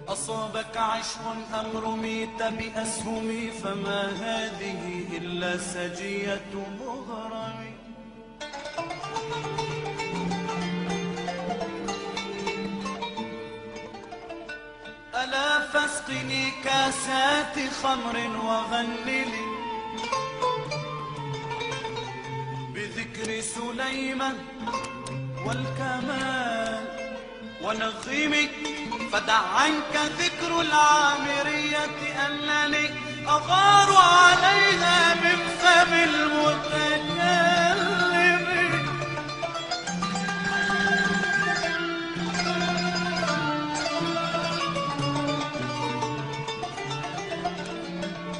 أصابك عشق أم رميت بأسهم فما هذه إلا سجية مغرم. ألا فاسقني كاسات خمر وغنلي بذكر سليمان والكمال ونغيمك، فدع عنك ذكر العامرية أنني أغار عليها من فم المتكلم.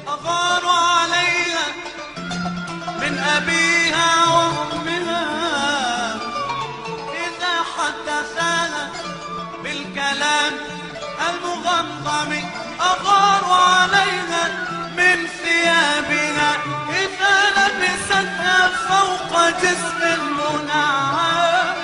أغار عليها من أبيها وأمها إذا حدثها بالكلام المغمضم. أغار عليها من ثيابها إذا لبستها فوق جسم منعم.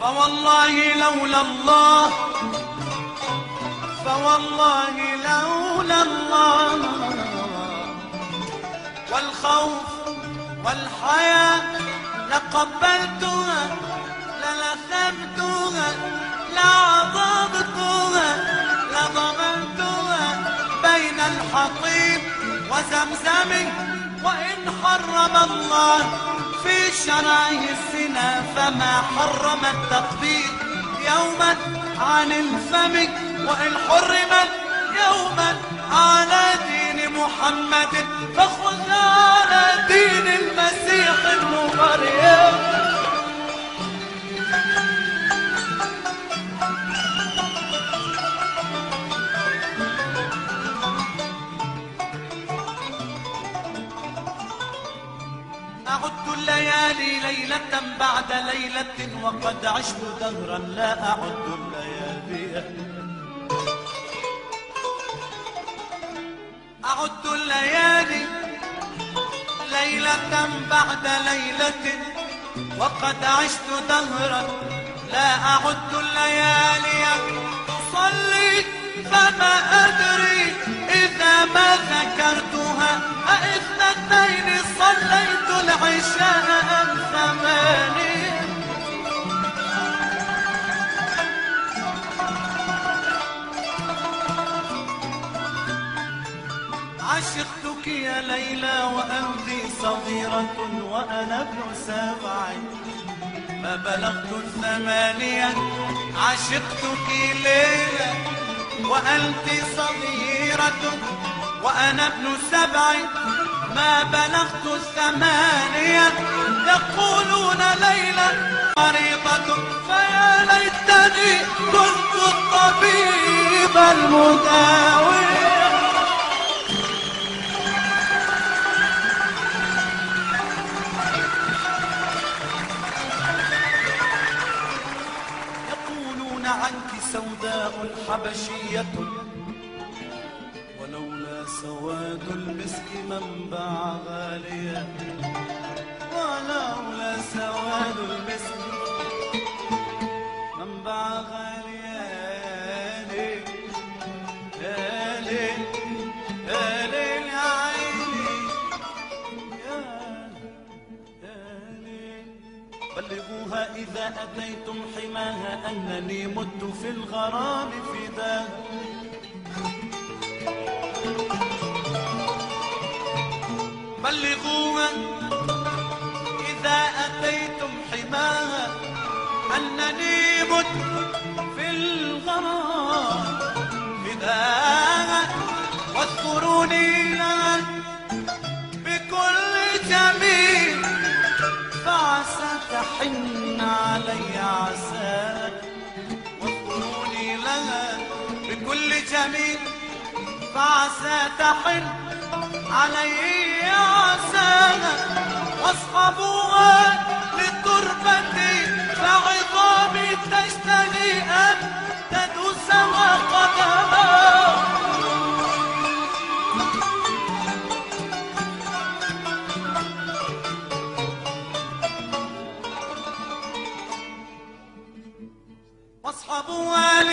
فوالله لولا الله، فوالله لولا الله والخوف والحياة لقبلتها للثمتها لعضبتها لضمنتها بين الحطيب وزمزم. وإن حرم الله في شرعه الزنا فما حرم التقبيل يوما عن الفم. وإن حرمت يوما على دين محمد فخذ على دين المسيح ابن مريم. أعد الليالي ليلة بعد ليلة وقد عشت دهرا لا أعد الليالي. أعد الليالي ليلة بعد ليلة وقد عشت دهرا لا أعد الليالي. تصلي فما أدري إذا ما ذكرتها أإثنتين صليت العشاء أم ثماني. عشقتك يا ليلى وأنت صغيرة وأنا ابن 7 ما بلغت 8. عشقتك ليلى وأنت صغيرة وأنا ابن 7 ما بلغت 8. يقولون ليلى مريضة فيا ليتني كنت الطبيب المداوي. يقولون عنك سوداء حبشية ولولا سواد المسك منبع غالية. ولولا سواد المسك منبع غالية. يا ليل يا ليل يا عيني يا ليل. بلغوها إذا أتيتم حماها أنني مت في الغرام فداها. بلغوها إذا أتيتم حماها أنني مت في الغرام فداها. واذكروني لها بكل جميل فعسى تحن علي عساك. واذكروني لها بكل جميل فعسى تحن علي عساها. واصحبوها لتربتي فعظامي تشتهي أن تدوسها قدمها.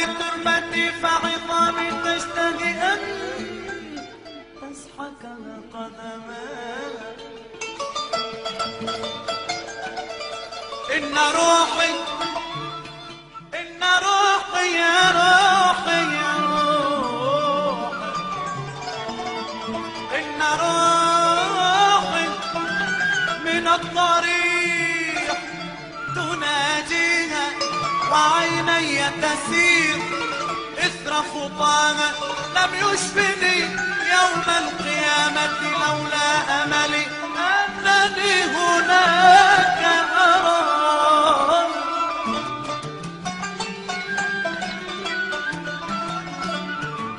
تربتي فعظامي تشتهي أن تسحق قدماك. إن روحي يا روحي يا روحي، إن روحي من الضريح تناجيها وعيني تسير إثر خطاها. لم يشفني يوم القيامة لولا أملي أنني هناك أرى.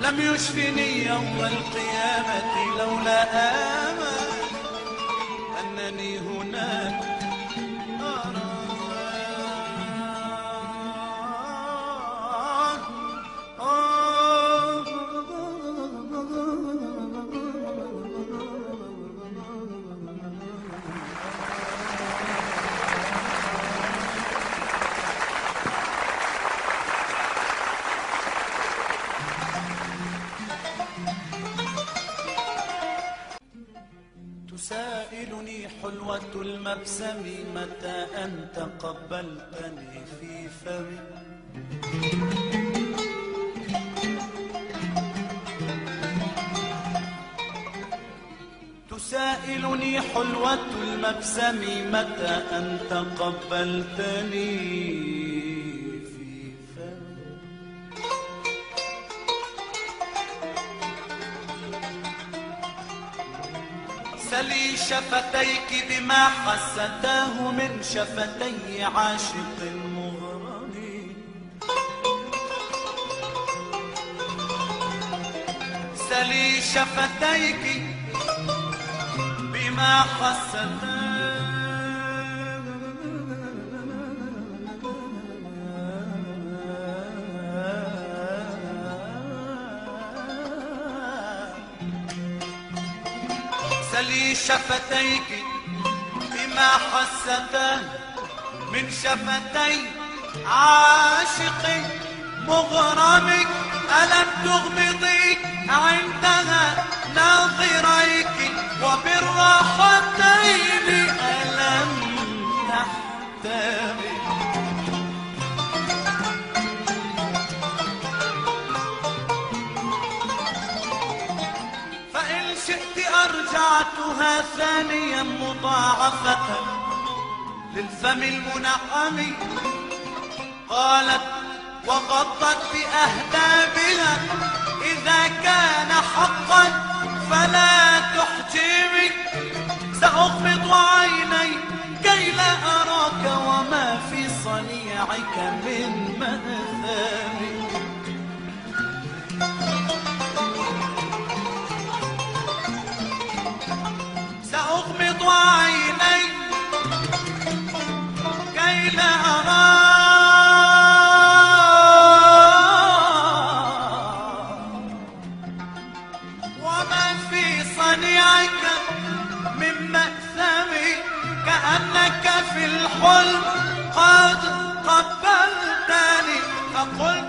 لم يشفني يوم القيامة لولا آمل أنني هناك أرى. تسائلني حلوة المبسم متى أنت قبلتني في فمي. تسائلني حلوة المبسم متى أنت قبلتني في فمي. سلي شفتيك بما حستاه من شفتي عاشق مغرم. سلي شفتيك بما حستاه سلي شفتيك بما حسته من شفتي عاشق مغرم. ألم تغمضي عندها ناظريك وبالراحتين ألم تحتمي. فإن شئت أرجعتها ثانيا مضاعفة للفم المنعم. قالت وغضت بأهدابها إذا كان حقا فلا تحجمي. سأغمض عيني كي لا أراك وما في صنيعك من مأثام. سأغمض عيني كي لا أراك وما في صنيعك من مأثم. كأنك في الحلم قد قبلتني فقلت